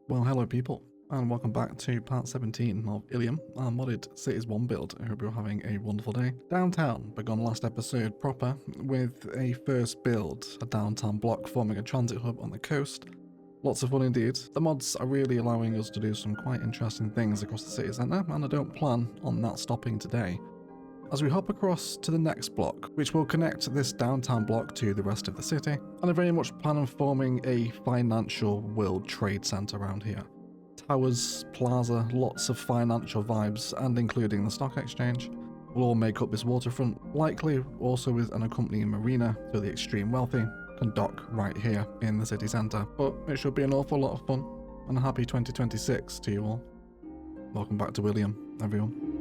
Well, hello people, and welcome back to part 17 of Illium, our modded Cities 1 build. I hope you're having a wonderful day. Downtown begun last episode proper with a first build, a downtown block forming a transit hub on the coast. Lots of fun indeed. The mods are really allowing us to do some quite interesting things across the city centre, and I don't plan on that stopping today. As we hop across to the next block, which will connect this downtown block to the rest of the city, and I very much plan on forming a financial world trade centre around here. Towers, plaza, lots of financial vibes, and including the stock exchange, will all make up this waterfront, likely also with an accompanying marina so the extreme wealthy can dock right here in the city centre. But it should be an awful lot of fun, and a happy 2026 to you all. Welcome back to Illium, everyone.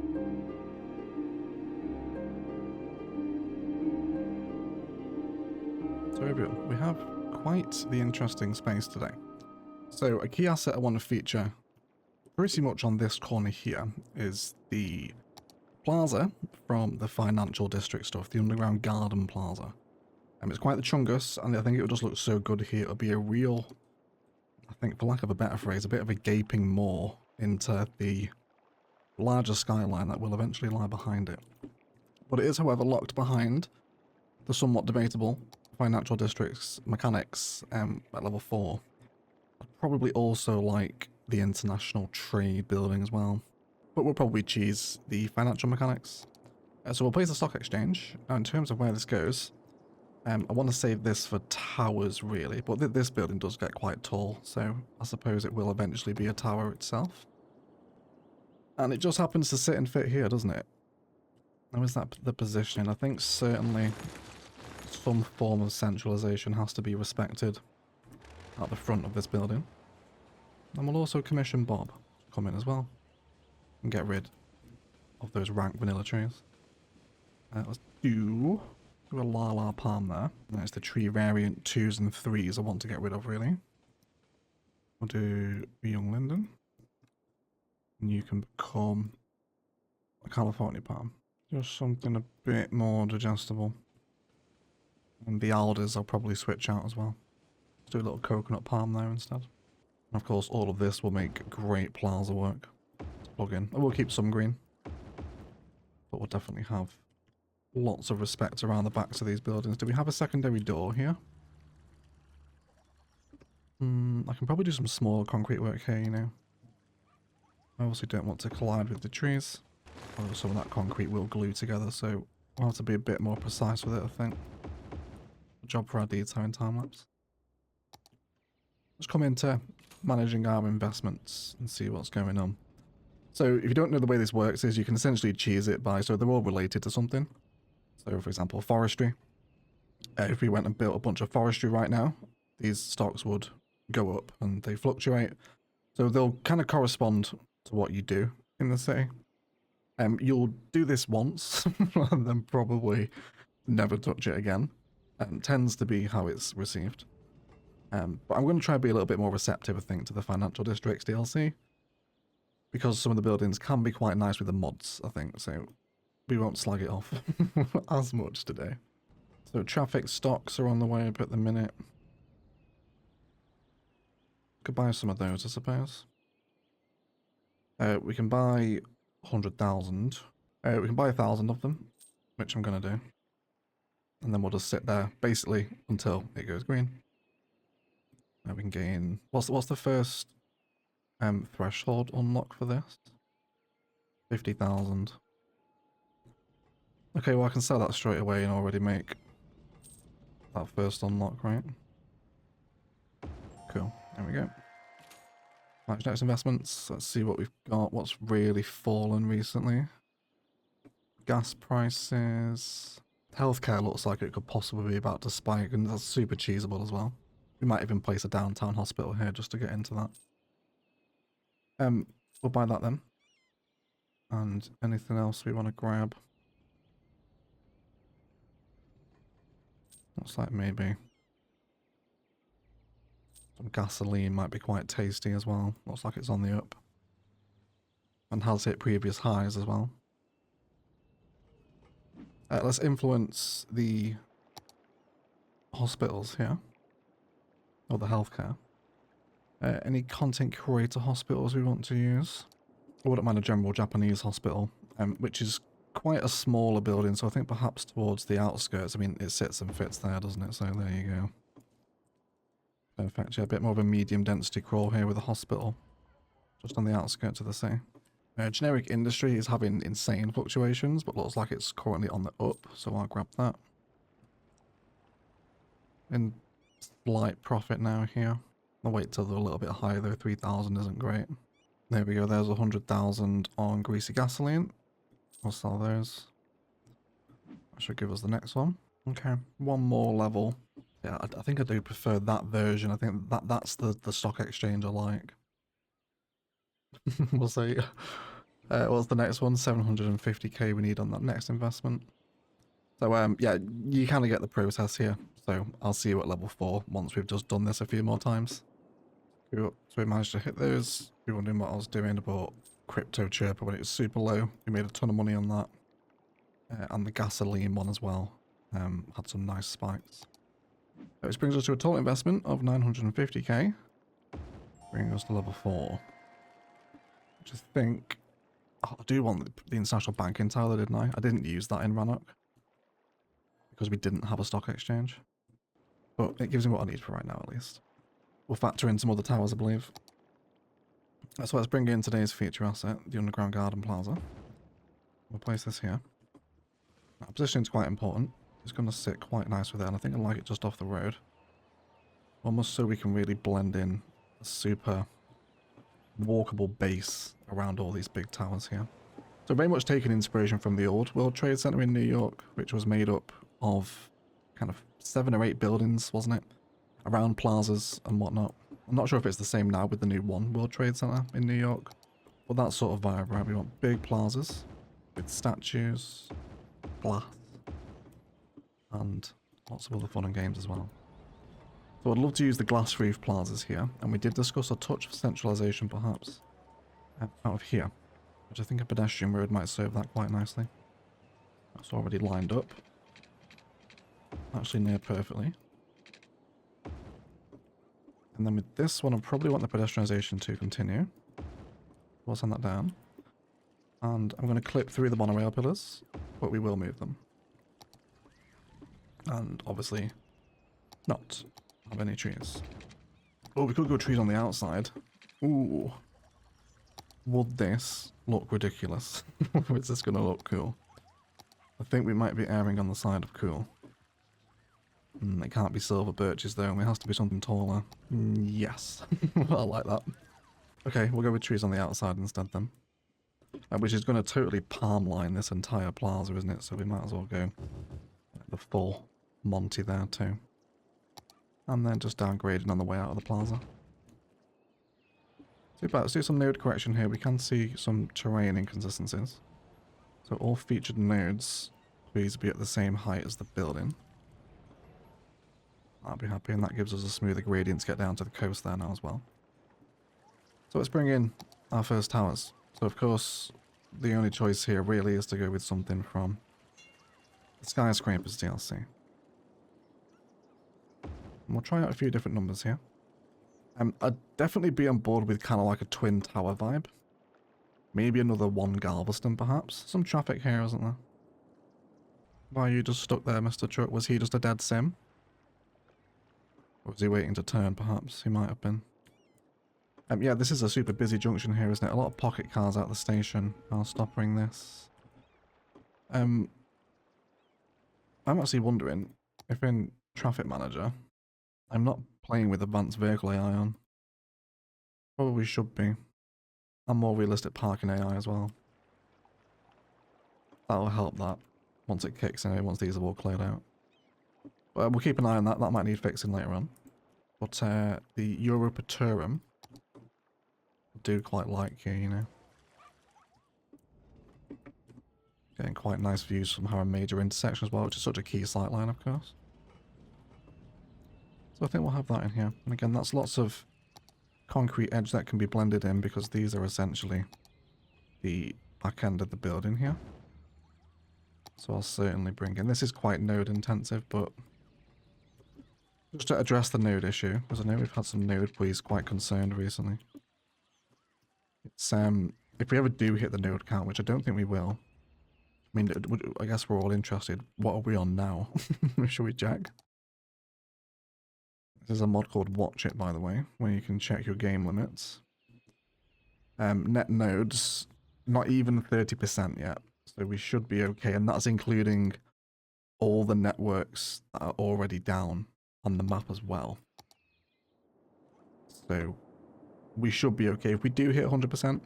So everyone, we have quite the interesting space today. So a key asset I want to feature pretty much on this corner here is the plaza from the financial district stuff, the underground garden plaza. It's quite the chungus, and I think it would just look so good here. It would be a real, I think for lack of a better phrase, a bit of a gaping maw into the larger skyline that will eventually lie behind it. But it is, however, locked behind the somewhat debatable financial district's mechanics at level 4. I'd probably also like the international trade building as well, but we'll probably choose the financial mechanics. So we'll place the stock exchange. Now in terms of where this goes, I want to save this for towers really, but this building does get quite tall, so I suppose it will eventually be a tower itself. And it just happens to sit and fit here, doesn't it? Now is that the positioning? I think certainly some form of centralization has to be respected at the front of this building. And we'll also commission Bob to come in as well and get rid of those rank vanilla trees. Let's do a Lala palm there. That's the tree variant 2s and 3s I want to get rid of really. We'll do a young linden. And you can become a California palm. Just something a bit more digestible. And the alders I'll probably switch out as well. Let's do a little coconut palm there instead. And of course all of this will make great plaza work to plug in. And we'll keep some green. But we'll definitely have lots of respect around the backs of these buildings. Do we have a secondary door here? I can probably do some small concrete work here, you know. I obviously don't want to collide with the trees. Although some of that concrete will glue together, so we'll have to be a bit more precise with it, I think. Job for our detail in time-lapse. Let's come into managing our investments and see what's going on. So if you don't know the way this works is you can essentially cheese it by, so they're all related to something. So for example, forestry. If we went and built a bunch of forestry right now, these stocks would go up and they fluctuate. So they'll kind of correspond to what you do in the city. You'll do this once and then probably never touch it again. Tends to be how it's received. But I'm going to try and be a little bit more receptive, I think, to the financial districts DLC. Because some of the buildings can be quite nice with the mods, I think. So we won't slag it off as much today. So traffic stocks are on the way up at the minute. Could buy some of those, I suppose. We can buy 100,000. We can buy 1,000 of them, which I'm going to do. And then we'll just sit there, basically, until it goes green. Now we can gain... What's the first threshold unlock for this? 50,000. Okay, well I can sell that straight away and already make that first unlock, right? Cool, there we go. Right, next investments. Let's see what we've got. What's really fallen recently? Gas prices... Healthcare looks like it could possibly be about to spike, and that's super cheesable as well. We might even place a downtown hospital here just to get into that. We'll buy that then. And anything else we want to grab? Looks like maybe some gasoline might be quite tasty as well. Looks like it's on the up. And has hit previous highs as well. Let's influence the hospitals here. Or the healthcare. Any content creator hospitals we want to use? I wouldn't mind a general Japanese hospital, which is quite a smaller building, so I think perhaps towards the outskirts. I mean, it sits and fits there, doesn't it? So there you go. Perfect. Yeah, a bit more of a medium density crawl here with a hospital, just on the outskirts of the city. Generic industry is having insane fluctuations, but looks like it's currently on the up, so I'll grab that. In slight profit now here. I'll wait till they're a little bit higher though, 3,000 isn't great. There we go, there's 100,000 on greasy gasoline. We'll sell those. That should give us the next one. Okay, one more level. Yeah, I think I do prefer that version. I think that's the stock exchange I like. We'll see. What's the next one? 750k we need on that next investment. So yeah, you kind of get the process here. So I'll see you at level 4 once we've just done this a few more times. Cool. So we managed to hit those. We were wondering what I was doing about crypto chirper when it was super low. We made a ton of money on that. And the gasoline one as well. Had some nice spikes. Which brings us to a total investment of 950k. Bringing us to level 4. Which I think... Oh, I do want the international banking tower, didn't I? I didn't use that in Rannoch. Because we didn't have a stock exchange. But it gives me what I need for right now, at least. We'll factor in some other towers, I believe. So let's bring in today's feature asset, the Underground Garden Plaza. We'll place this here. Now, positioning is quite important. It's going to sit quite nice with it, and I think I like it just off the road. Almost so we can really blend in a super walkable base around all these big towers here. So very much taking inspiration from the old World Trade Center in New York, which was made up of kind of 7 or 8 buildings, wasn't it? Around plazas and whatnot. I'm not sure if it's the same now with the new One World Trade Center in New York. But that sort of vibe, right? We want big plazas with statues, glass, and lots of other fun and games as well. So I'd love to use the glass roof plazas here, and we did discuss a touch of centralization perhaps out of here, which I think a pedestrian road might serve that quite nicely. That's already lined up. Actually near perfectly. And then with this one, I probably want the pedestrianisation to continue. We'll send that down. And I'm going to clip through the monorail pillars, but we will move them. And obviously not have any trees. Oh, we could go trees on the outside. Ooh. Would this look ridiculous? Or is this going to look cool? I think we might be erring on the side of cool. It can't be silver birches though, and it has to be something taller. Yes. I like that. Okay, we'll go with trees on the outside instead then. Which is going to totally palm line this entire plaza, isn't it? So we might as well go the full Monty there too. And then just downgrading on the way out of the plaza. Super, let's do some node correction here. We can see some terrain inconsistencies. So all featured nodes please be at the same height as the building. I'll be happy, and that gives us a smoother gradient to get down to the coast there now as well. So let's bring in our first towers. So of course, the only choice here really is to go with something from the Skyscrapers DLC. And we'll try out a few different numbers here. I'd definitely be on board with kind of like a twin tower vibe. Maybe another one Galveston perhaps. Some traffic here, isn't there? Why are you just stuck there, Mr. Truck? Was he just a dead sim? Or was he waiting to turn, perhaps? He might have been. Yeah, this is a super busy junction here, isn't it? A lot of pocket cars out the station. I'll stop ring this. I'm actually wondering if in Traffic Manager, I'm not playing with advanced vehicle AI on. Probably should be. And more realistic parking AI as well. That'll help that once it kicks in, once these are all cleared out. We'll keep an eye on that. That might need fixing later on. But the Europaturum I do quite like here, you know. Getting quite nice views from our major intersection as well, which is such a key sightline, of course. So I think we'll have that in here. And again, that's lots of concrete edge that can be blended in because these are essentially the back end of the building here. So I'll certainly bring in... This is quite node intensive, but Just to address the node issue, because I know we've had some node pleas quite concerned recently. It's if we ever do hit the node count, which I don't think we will. I mean, I guess we're all interested. What are we on now? Shall we check? There's a mod called Watch It, by the way, where you can check your game limits. Net nodes, not even 30% yet, so we should be okay, and that's including all the networks that are already down on the map as well. So we should be okay. If we do hit 100%,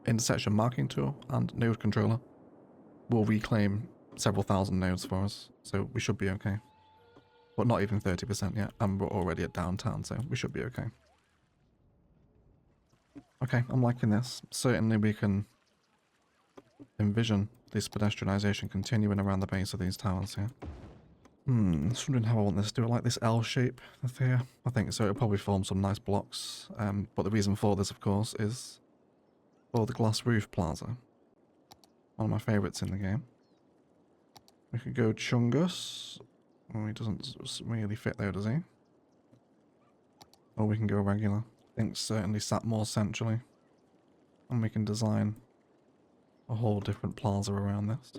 intersection marking tool and node controller will reclaim several thousand nodes for us, so we should be okay. But not even 30% yet, and we're already at downtown, so we should be okay. Okay, I'm liking this. Certainly we can envision this pedestrianisation continuing around the base of these towers here. Just wondering how I want this. Do it like this L shape here? I think so. It'll probably form some nice blocks. But the reason for this, of course, is for the glass roof plaza. One of my favourites in the game. We could go Chungus. Oh, he doesn't really fit there, does he? Or we can go regular. I think certainly sat more centrally. And we can design a whole different plaza around this.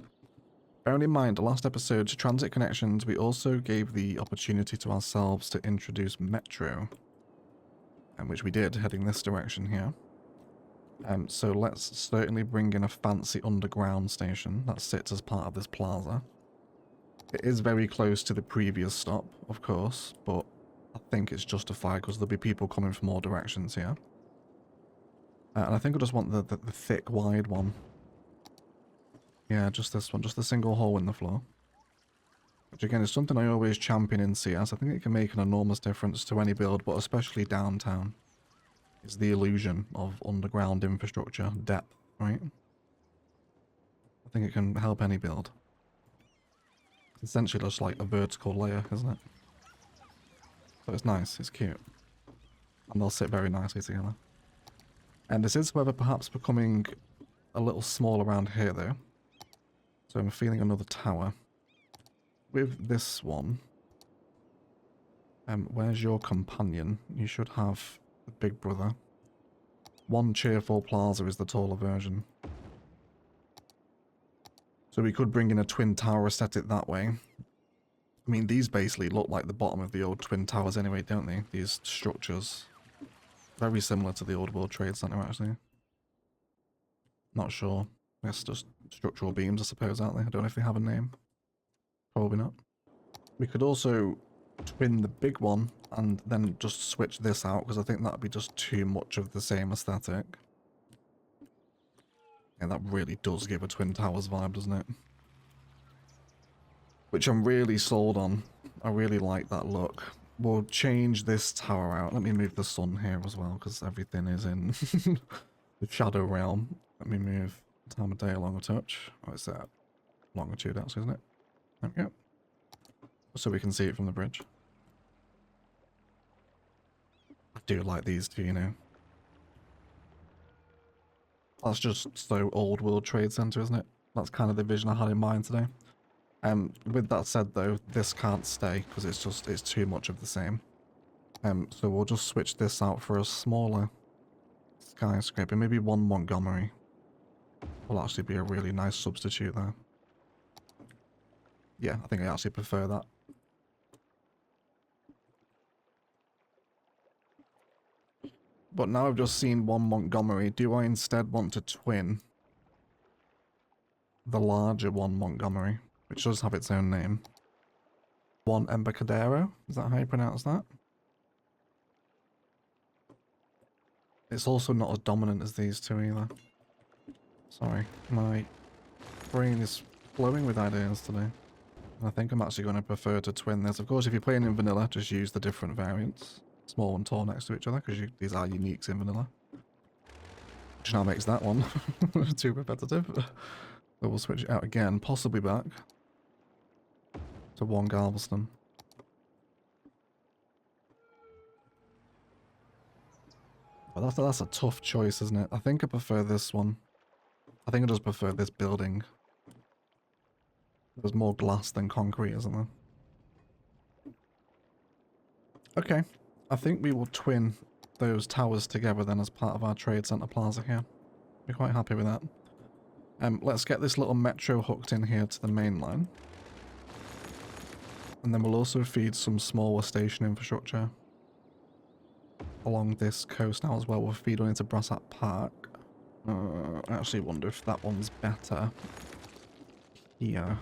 Bearing in mind, the last episode, transit connections, we also gave the opportunity to ourselves to introduce metro. Which we did, heading this direction here. So let's certainly bring in a fancy underground station that sits as part of this plaza. It is very close to the previous stop, of course, but I think it's justified because there'll be people coming from all directions here. And I think I just want the thick, wide one. Yeah, just this one, just the single hole in the floor. Which again is something I always champion in CS. I think it can make an enormous difference to any build, but especially downtown. It's the illusion of underground infrastructure depth, right? I think it can help any build. It's essentially just like a vertical layer, isn't it? So it's nice, it's cute. And they'll sit very nicely together. And this is, however, perhaps becoming a little small around here, though. So I'm feeling another tower. With this one, where's your companion? You should have the big brother. One cheerful plaza is the taller version. So we could bring in a twin tower aesthetic that way. I mean, these basically look like the bottom of the old twin towers anyway, don't they? These structures. Very similar to the old World Trade Center, actually. Not sure. I guess just structural beams, I suppose, aren't they? I don't know if they have a name. Probably not. We could also twin the big one and then just switch this out, because I think that would be just too much of the same aesthetic. And that really does give a Twin Towers vibe, doesn't it? Which I'm really sold on. I really like that look. We'll change this tower out. Let me move the sun here as well, because everything is in the shadow realm. Let me move time of day along a touch. Oh, it's that longitude, actually, isn't it? There we go. So we can see it from the bridge. I do like these two, you know. That's just so old World Trade Center, isn't it? That's kind of the vision I had in mind today. With that said, though, this can't stay because it's too much of the same. So we'll just switch this out for a smaller skyscraper. Maybe one Montgomery will actually be a really nice substitute there. Yeah, I think I actually prefer that. But now I've just seen one Montgomery, do I instead want to twin the larger one Montgomery, which does have its own name? One Embarcadero? Is that how you pronounce that? It's also not as dominant as these two either. Sorry, my brain is flowing with ideas today. I think I'm actually going to prefer to twin this. Of course, if you're playing in vanilla, just use the different variants. Small and tall next to each other, because these are uniques in vanilla. Which now makes that one too repetitive. So we'll switch it out again, possibly back to one Galveston. But that's a tough choice, isn't it? I think I prefer this one. I think I just prefer this building. There's more glass than concrete, isn't there? Okay, I think we will twin those towers together then as part of our trade center plaza here. Be quite happy with that. Let's get this little metro hooked in here to the main line. And then we'll also feed some smaller station infrastructure along this coast now as well. We'll feed on into Brassat Park. I actually wonder if that one's better here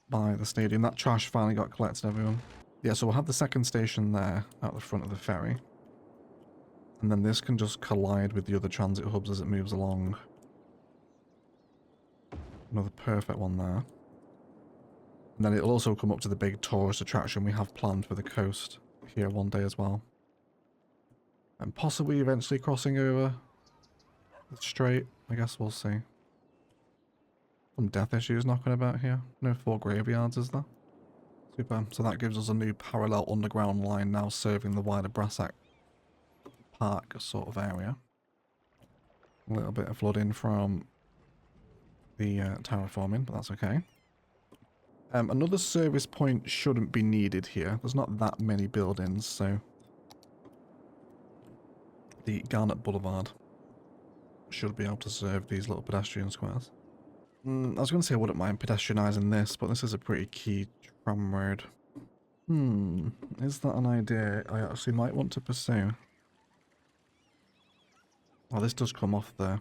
by the stadium. That trash finally got collected, everyone. Yeah, so we'll have the second station there at the front of the ferry. And then this can just collide with the other transit hubs as it moves along. Another perfect one there. And then it'll also come up to the big tourist attraction we have planned for the coast here one day as well. And possibly eventually crossing over the strait. I guess we'll see. Some death issues knocking about here. No 4 graveyards, is there? Super. So that gives us a new parallel underground line now serving the wider Brassat Park sort of area. A little bit of flooding from the terraforming, but that's okay. Another service point shouldn't be needed here. There's not that many buildings, so the Garnet Boulevard should be able to serve these little pedestrian squares. I was going to say I wouldn't mind pedestrianising this, but this is a pretty key tram road. Is that an idea I actually might want to pursue? Well, this does come off the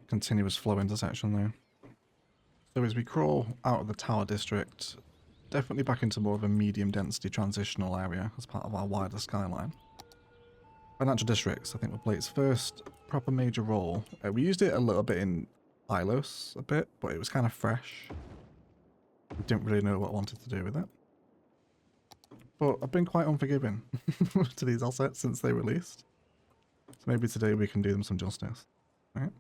continuous flow intersection though. So as we crawl out of the Tower District, definitely back into more of a medium density transitional area as part of our wider skyline. Financial districts, I think, will play its first proper major role. We used it a little bit in Ilos a bit, but it was kind of fresh. I didn't really know what I wanted to do with it. But I've been quite unforgiving to these assets since they released. So maybe today we can do them some justice. Right?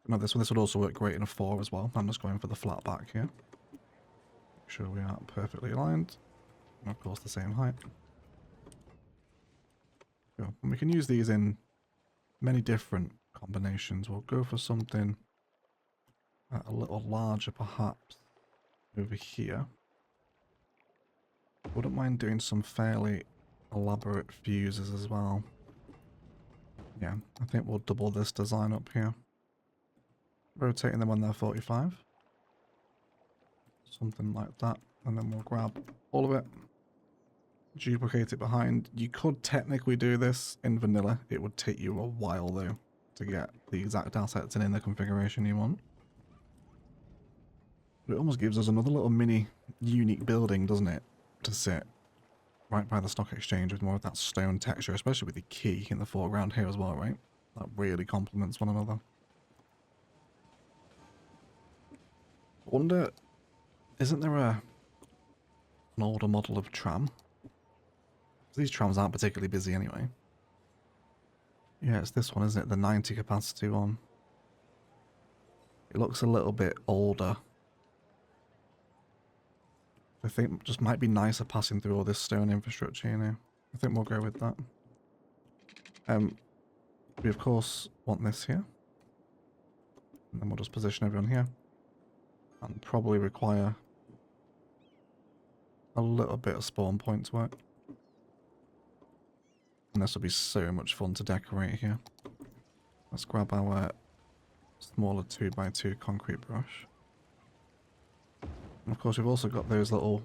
Now this would also work great in a 4 as well. I'm just going for the flat back here. Make sure we are perfectly aligned. And of course the same height. Cool. And we can use these in many different combinations. We'll go for something a little larger perhaps over here. Wouldn't mind doing some fairly elaborate fuses as well. Yeah, I think we'll double this design up here. Rotating them when they're 45. Something like that. And then we'll grab all of it. Duplicate it behind. You could technically do this in vanilla. It would take you a while though to get the exact assets in the configuration you want. But it almost gives us another little mini unique building, doesn't it? To sit right by the stock exchange with more of that stone texture, especially with the key in the foreground here as well, right? That really complements one another. I wonder, isn't there an older model of tram? These trams aren't particularly busy anyway. Yeah, it's this one, isn't it? The 90 capacity one. It looks a little bit older. I think it just might be nicer passing through all this stone infrastructure, you know. I think we'll go with that. We of course want this here. And then we'll just position everyone here. And probably require a little bit of spawn points work. And this will be so much fun to decorate here. Let's grab our smaller 2x2 concrete brush. And of course we've also got those little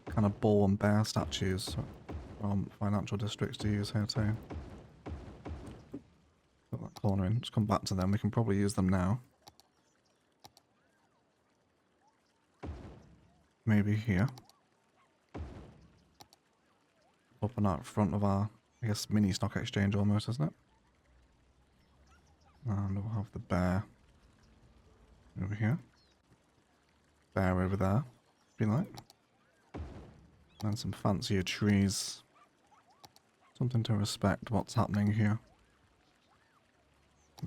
kind of bull and bear statues from financial districts to use here too. Put that corner in, just come back to them, we can probably use them now. Maybe here. Up and out front of our, I guess, mini stock exchange almost, isn't it? And we'll have the bear over here. Bear over there, if you like. And some fancier trees. Something to respect what's happening here.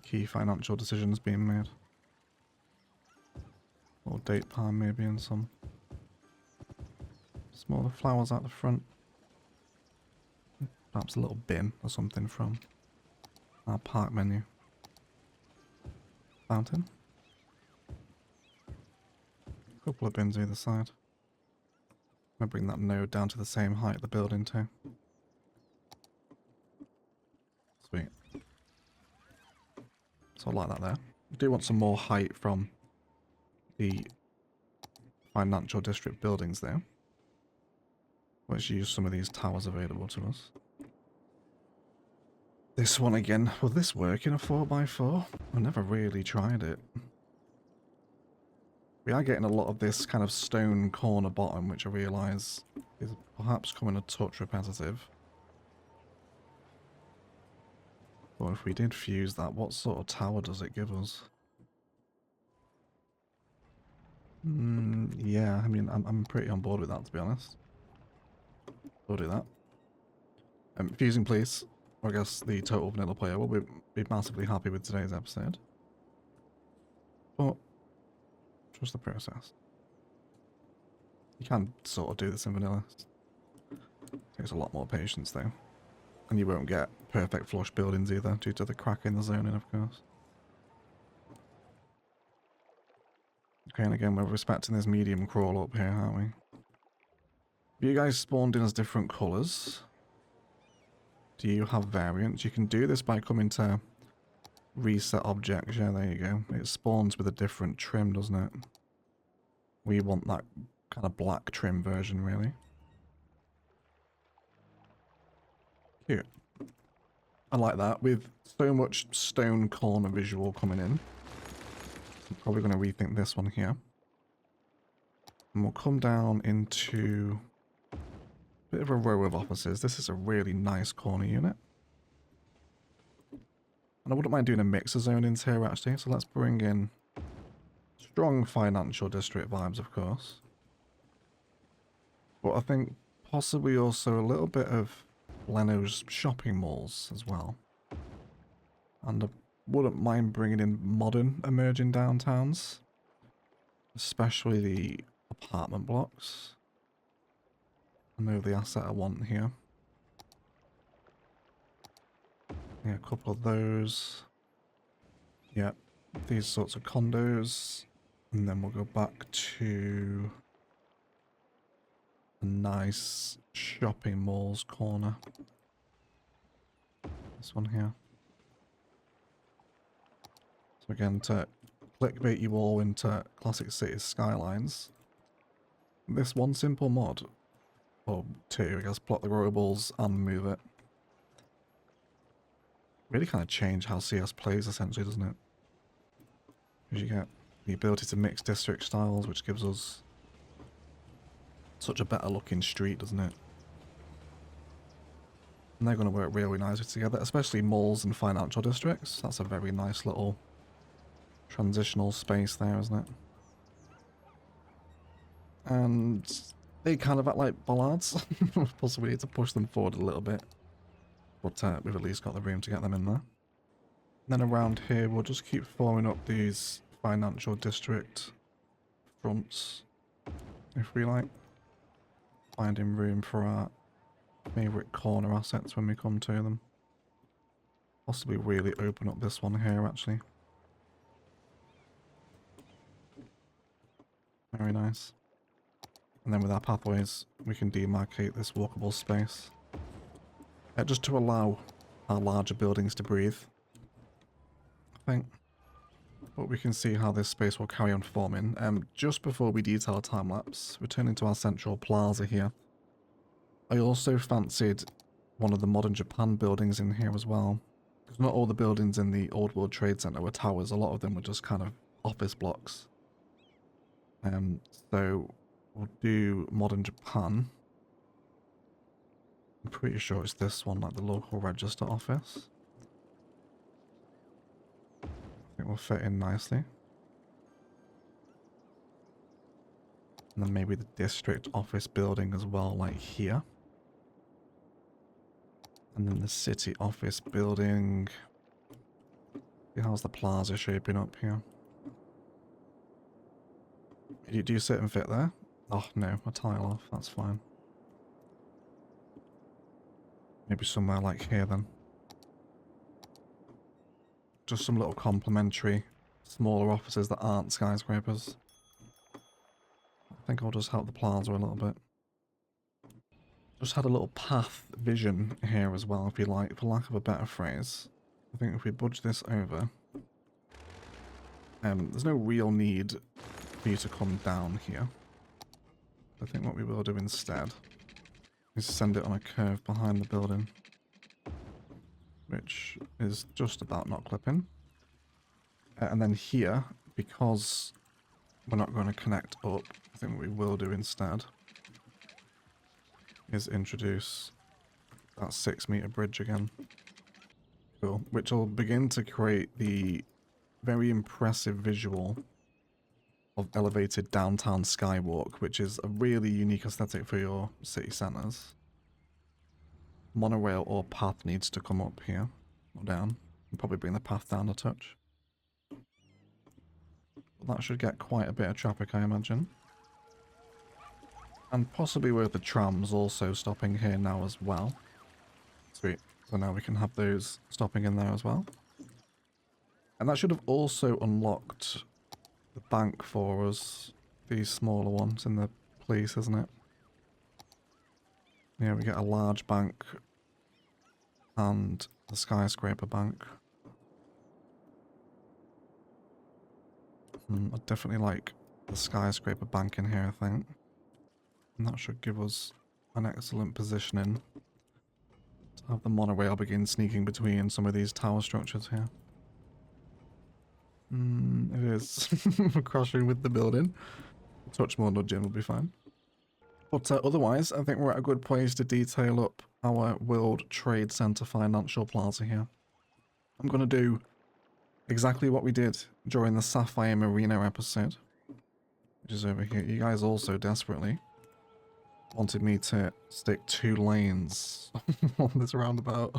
Key financial decisions being made. Or date palm maybe and some smaller flowers at the front. Perhaps a little bin or something from our park menu. Fountain. A couple of bins either side. I'm going to bring that node down to the same height of the building too. Sweet. So I like that there. I do want some more height from the financial district buildings there. Let's use some of these towers available to us. This one again. Will this work in a 4x4? I've never really tried it. We are getting a lot of this kind of stone corner bottom, which I realise is perhaps coming a touch repetitive. But if we did fuse that, what sort of tower does it give us? Yeah, I mean, I'm pretty on board with that, to be honest. We'll do that. Fusing, please. I guess the total vanilla player will be massively happy with today's episode. But trust the process. You can sort of do this in vanilla. Takes a lot more patience though. And you won't get perfect flush buildings either, due to the crack in the zoning, of course. Okay, and again, we're respecting this medium crawl up here, aren't we? You guys spawned in as different colours. Do you have variants? You can do this by coming to reset objects. Yeah, there you go. It spawns with a different trim, doesn't it? We want that kind of black trim version, really. Cute. I like that. With so much stone corner visual coming in, I'm probably going to rethink this one here. And we'll come down into a bit of a row of offices. This is a really nice corner unit. And I wouldn't mind doing a mix of zonings here, actually. So let's bring in strong financial district vibes, of course. But I think possibly also a little bit of Lenovo's shopping malls as well. And I wouldn't mind bringing in modern emerging downtowns. Especially the apartment blocks. I know the asset I want here. Yeah, a couple of those. Yeah, these sorts of condos. And then we'll go back to a nice shopping malls corner. This one here. So again, to clickbait you all into Classic Cities Skylines, this one simple mod, or two, I guess, plot the rotables and move it. Really kind of change how CS plays, essentially, doesn't it? Because you get the ability to mix district styles, which gives us such a better looking street, doesn't it? And they're going to work really nicely together, especially malls and financial districts. That's a very nice little transitional space there, isn't it? And they kind of act like bollards. Possibly need to push them forward a little bit. But we've at least got the room to get them in there. And then around here, we'll just keep forming up these financial district fronts, if we like. Finding room for our favourite corner assets when we come to them. Possibly really open up this one here, actually. Very nice. And then with our pathways, we can demarcate this walkable space. Just to allow our larger buildings to breathe, I think. But we can see how this space will carry on forming. Just before we detail a time-lapse, returning to our central plaza here, I also fancied one of the modern Japan buildings in here as well. Because not all the buildings in the Old World Trade Center were towers, a lot of them were just kind of office blocks. So we'll do modern Japan. I'm pretty sure it's this one, like the local register office. I think will fit in nicely. And then maybe the district office building as well, like here. And then the city office building. See, how's the plaza shaping up here? Do you sit and fit there? Oh no, a tile off, that's fine. Maybe somewhere like here then. Just some little complementary smaller offices that aren't skyscrapers. I think I'll just help the plaza a little bit. just had a little path vision here as well, if you like, for lack of a better phrase. I think if we budge this over, there's no real need for you to come down here. I think what we will do instead is send it on a curve behind the building, which is just about not clipping. And then here, because we're not going to connect up, I think what we will do instead is introduce that 6-meter bridge again. Cool. Which will begin to create the very impressive visual of elevated downtown skywalk, which is a really unique aesthetic for your city centers. Monorail or path needs to come up here or down. We'll probably bring the path down a touch. That should get quite a bit of traffic, I imagine. And possibly with the trams also stopping here now as well. Sweet. So now we can have those stopping in there as well. And that should have also unlocked the bank for us. These smaller ones in the place, isn't it? Yeah, we get a large bank and the skyscraper bank. I definitely like the skyscraper bank in here, I think. And that should give us an excellent positioning to have the monorail begin sneaking between some of these tower structures here. It is crashing with the building. A touch more nudging will be fine. But otherwise, I think we're at a good place to detail up our World Trade Center financial plaza here. I'm going to do exactly what we did during the Sapphire Marina episode, which is over here. You guys also desperately wanted me to stick 2 lanes on this roundabout.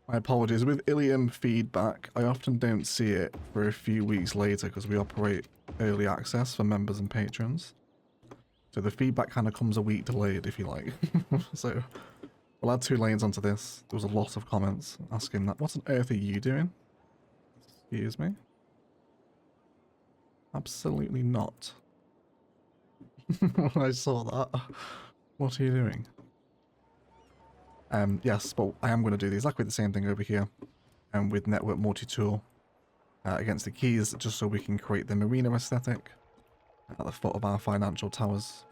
My apologies. With Illium feedback, I often don't see it for a few weeks later because we operate early access for members and patrons. So the feedback kind of comes a week delayed, if you like. So we'll add 2 lanes onto this. There was a lot of comments asking that. What on earth are you doing? Excuse me? Absolutely not. I saw that. What are you doing? Yes, but I am going to do exactly the same thing over here with Network Multi-Tool against the keys, just so we can create the marina aesthetic at the foot of our financial towers.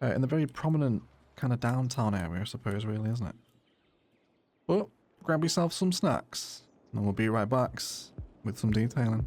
In the very prominent kind of downtown area, I suppose, really, isn't it? But grab yourself some snacks, and we'll be right back with some detailing.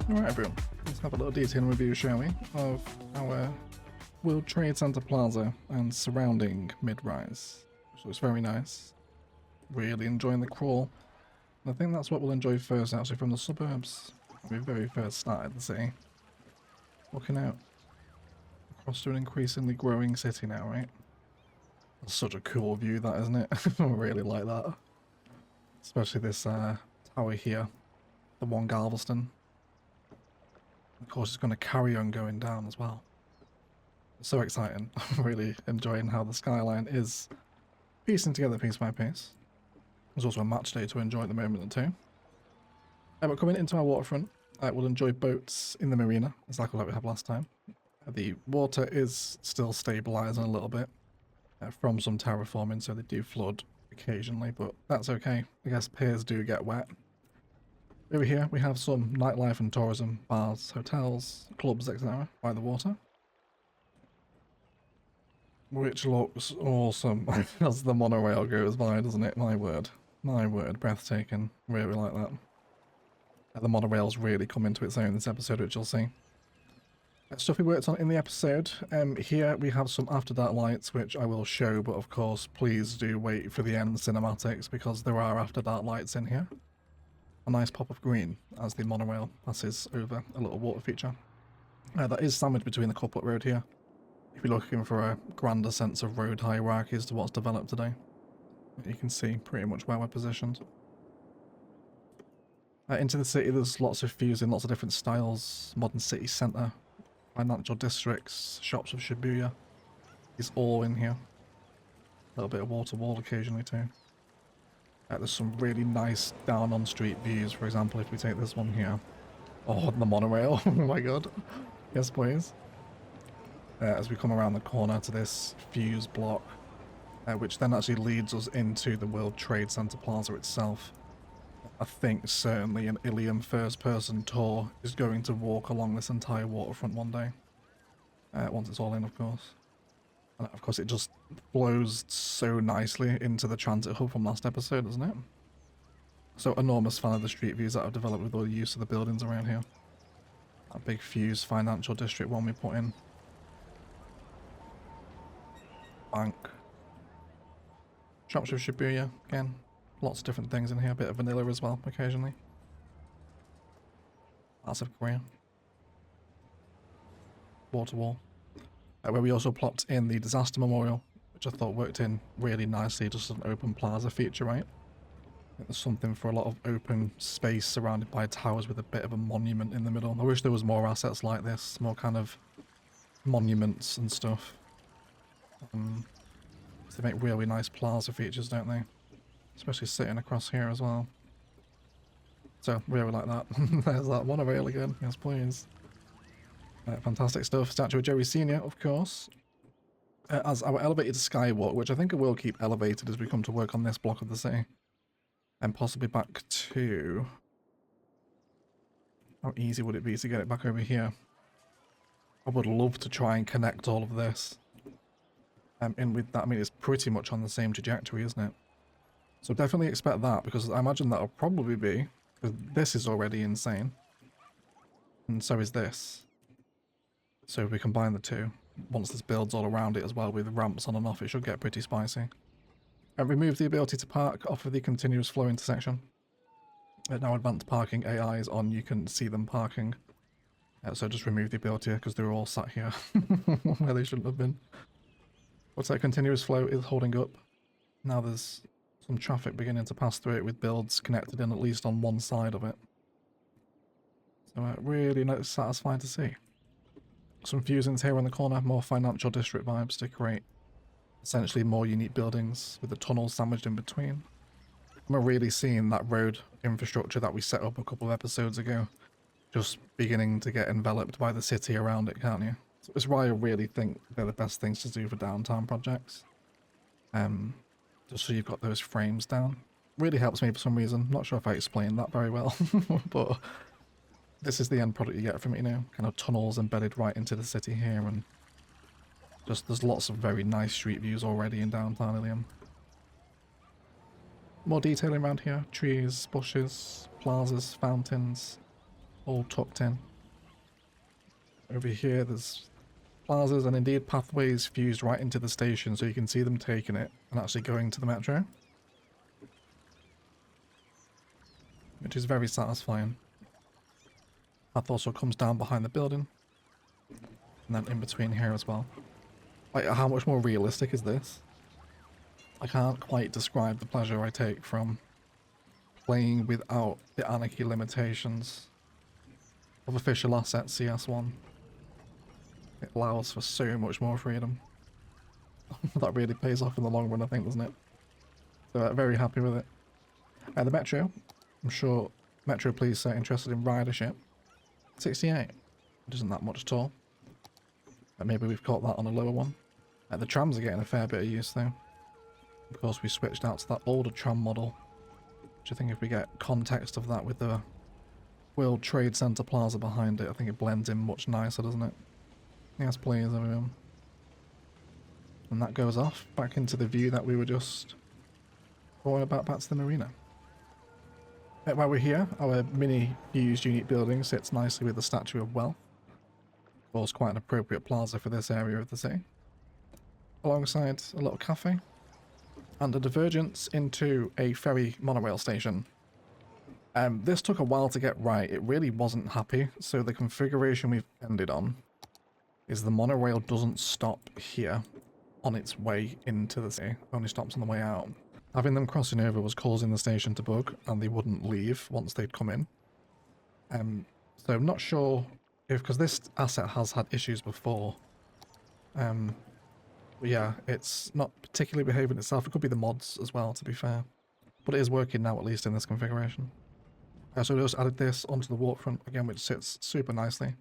Alright everyone, let's have a little detailing review, shall we, of our World Trade Center Plaza and surrounding mid-rise. So it's very nice. Really enjoying the crawl. And I think that's what we'll enjoy first, actually, from the suburbs. When we very first started the city. Looking out across to an increasingly growing city now, right? That's such a cool view, that, isn't it? I really like that. Especially this tower here, the one Galveston. Of course, it's going to carry on going down as well. So exciting. I'm really enjoying how the skyline is piecing together piece by piece. There's also a match day to enjoy at the moment too. But coming into our waterfront, we'll enjoy boats in the marina, exactly like we had last time. The water is still stabilising a little bit from some terraforming, so they do flood occasionally, but that's okay. I guess piers do get wet. Over here we have some nightlife and tourism, bars, hotels, clubs, etc. by the water. Which looks awesome as the monorail goes by, doesn't it? My word, breathtaking. Really like that. The monorail's really come into its own this episode, which you'll see. Stuff we worked on in the episode. Here we have some after dark lights, which I will show, but of course please do wait for the end cinematics because there are after dark lights in here. A nice pop of green as the monorail passes over a little water feature. That is sandwiched between the couplet road here. If you're looking for a grander sense of road hierarchies to what's developed today, you can see pretty much where we're positioned. Into the city there's lots of views in lots of different styles. Modern city centre, financial districts, shops of Shibuya is all in here. A little bit of water wall occasionally too. There's some really nice down on street views, for example if we take this one here. Oh, the monorail, oh my god. Yes please. As we come around the corner to this fuse block, which then actually leads us into the World Trade Center Plaza itself. I think certainly an Illium first-person tour is going to walk along this entire waterfront one day. Once it's all in, of course. And of course it just flows so nicely into the transit hub from last episode, doesn't it? So enormous fan of the street views that I've developed with all the use of the buildings around here. That big fuse financial district one we put in. Bank. Shops of Shibuya, again. Lots of different things in here, a bit of vanilla as well, occasionally. Lots of Korea. Water wall. Where we also plopped in the disaster memorial, which I thought worked in really nicely, just as an open plaza feature, right? I think there's something for a lot of open space surrounded by towers with a bit of a monument in the middle. I wish there was more assets like this, more kind of monuments and stuff. They make really nice plaza features, don't they? Especially sitting across here as well. So, really like that. There's that monorail again. Yes, please. Fantastic stuff. Statue of Joey Sr., of course. As our elevated skywalk, which I think I will keep elevated as we come to work on this block of the city. And possibly back to... How easy would it be to get it back over here? I would love to try and connect all of this. And with that, I mean, it's pretty much on the same trajectory, isn't it? So definitely expect that, because I imagine that'll probably be... Because this is already insane. And so is this. So if we combine the two, once this builds all around it as well with ramps on and off, it should get pretty spicy. And remove the ability to park off of the continuous flow intersection. Now advanced parking AI is on, you can see them parking. So just remove the ability because they're all sat here where they shouldn't have been. Looks like continuous flow is holding up. Now there's some traffic beginning to pass through it with builds connected in at least on one side of it. So really nice, satisfying to see. Some fusions here in the corner, more financial district vibes to create essentially more unique buildings with the tunnels sandwiched in between. We're really seeing that road infrastructure that we set up a couple of episodes ago just beginning to get enveloped by the city around it, can't you? So it's why I really think they're the best things to do for downtown projects. Just so you've got those frames down. Really helps me for some reason. Not sure if I explained that very well, but this is the end product you get from it, you know, kind of tunnels embedded right into the city here, and just there's lots of very nice street views already in downtown Illium. More detailing around here, trees, bushes, plazas, fountains. all tucked in. Over here there's plazas and indeed pathways fused right into the station, so you can see them taking it and actually going to the metro, which is very satisfying. Path also comes down behind the building and then in between here as well. Like, how much more realistic is this? I can't quite describe the pleasure I take from playing without the anarchy limitations of official asset CS1. It allows for so much more freedom. That really pays off in the long run, I think, doesn't it? So very happy with it. The metro, I'm sure metro police are interested in ridership. 68, which isn't that much at all. Maybe we've caught that on a lower one. The trams are getting a fair bit of use though. Of course, we switched out to that older tram model, which I think if we get context of that with the World Trade Center Plaza behind it, I think it blends in much nicer, doesn't it? Yes, please, everyone. And that goes off back into the view that we were just going about back to the marina. While we're here, our mini fused unique building sits nicely with the Statue of Wealth. Of course, quite an appropriate plaza for this area of the city. Alongside a little cafe and a divergence into a ferry monorail station. This took a while to get right. It really wasn't happy, so the configuration we've ended on is the monorail doesn't stop here on its way into the city, only stops on the way out. Having them crossing over was causing the station to bug, and they wouldn't leave once they'd come in. So I'm not sure if, because this asset has had issues before. But yeah, it's not particularly behaving itself. It could be the mods as well, to be fair. But it is working now, at least in this configuration. So we just added this onto the waterfront again, which sits super nicely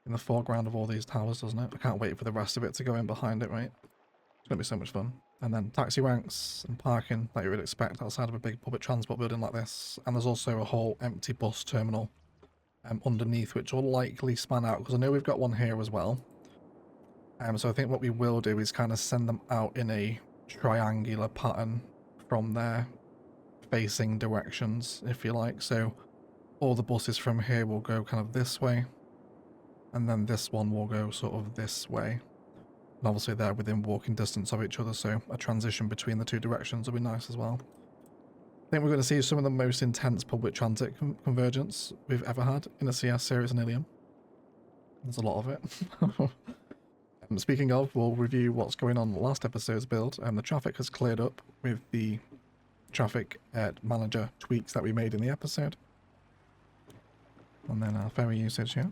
in the foreground of all these towers, doesn't it? I can't wait for the rest of it to go in behind it, right? It's going to be so much fun. And then taxi ranks and parking that you would expect outside of a big public transport building like this. And there's also a whole empty bus terminal underneath, which will likely span out, because I know we've got one here as well. So I think what we will do is kind of send them out in a triangular pattern from their facing directions, if you like. So all the buses from here will go kind of this way, and then this one will go sort of this way. And obviously they're within walking distance of each other, so a transition between the two directions will be nice as well. I think we're going to see some of the most intense public transit convergence we've ever had in a CS series in Illium. There's a lot of it. Speaking of, we'll review what's going on in the last episode's build. The traffic has cleared up with the traffic manager tweaks that we made in the episode. And then our ferry usage here.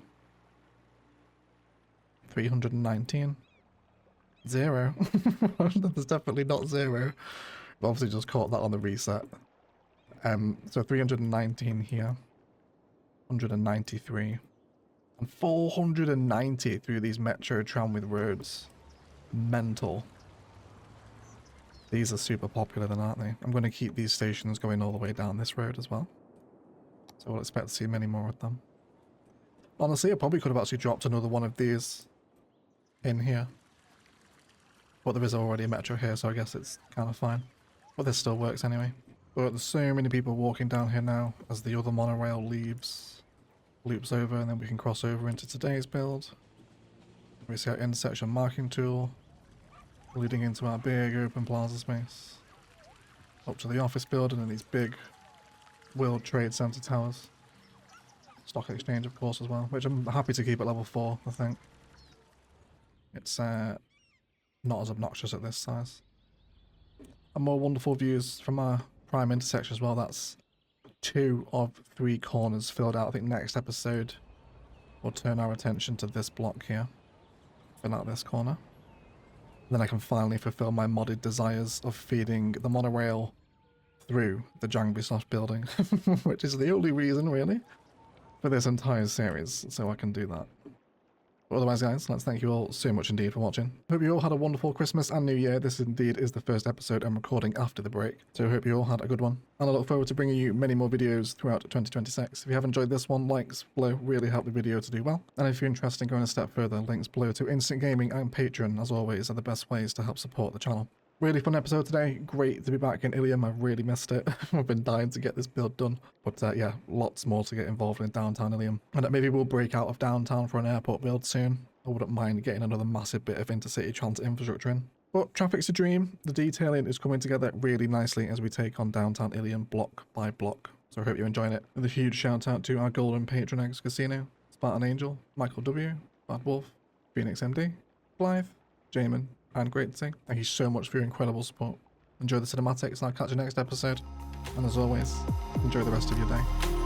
319. 0. There's definitely not 0. We've obviously just caught that on the reset. So 319 here. 193. And 490 through these metro tram with roads. Mental. These are super popular then, aren't they? I'm going to keep these stations going all the way down this road as well. So we'll expect to see many more of them. Honestly, I probably could have actually dropped another one of these in here. But there is already a metro here, so I guess it's kind of fine. But this still works anyway. But there's so many people walking down here now as the other monorail loops over, and then we can cross over into today's build. We see our intersection marking tool leading into our big open plaza space. Up to the office building and these big World Trade Center towers. Stock exchange, of course, as well, which I'm happy to keep at level 4, I think. It's not as obnoxious at this size. And more wonderful views from our prime intersection as well. That's 2 of 3 corners filled out. I think next episode we'll turn our attention to this block here. Fill out this corner. Then I can finally fulfill my modded desires of feeding the monorail through the Jangbisoft building, which is the only reason, really, for this entire series, so I can do that. But otherwise, guys, let's thank you all so much indeed for watching. Hope you all had a wonderful Christmas and New Year. This indeed is the first episode I'm recording after the break, so I hope you all had a good one. And I look forward to bringing you many more videos throughout 2026. If you have enjoyed this one, likes below really help the video to do well. And if you're interested in going a step further, links below to Instant Gaming and Patreon, as always, are the best ways to help support the channel. Really fun episode today. Great to be back in Illium. I really missed it. I've been dying to get this build done. But yeah, lots more to get involved in downtown Illium. And maybe we'll break out of downtown for an airport build soon. I wouldn't mind getting another massive bit of intercity transit infrastructure in. But traffic's a dream. The detailing is coming together really nicely as we take on downtown Illium block by block. So I hope you're enjoying it. With a huge shout out to our golden patron X Casino, Spartan Angel, Michael W, Bad Wolf, Phoenix MD, Blythe, Jamin, and Great to see. Thank you so much for your incredible support. Enjoy the cinematics and I'll catch you next episode. And as always, enjoy the rest of your day.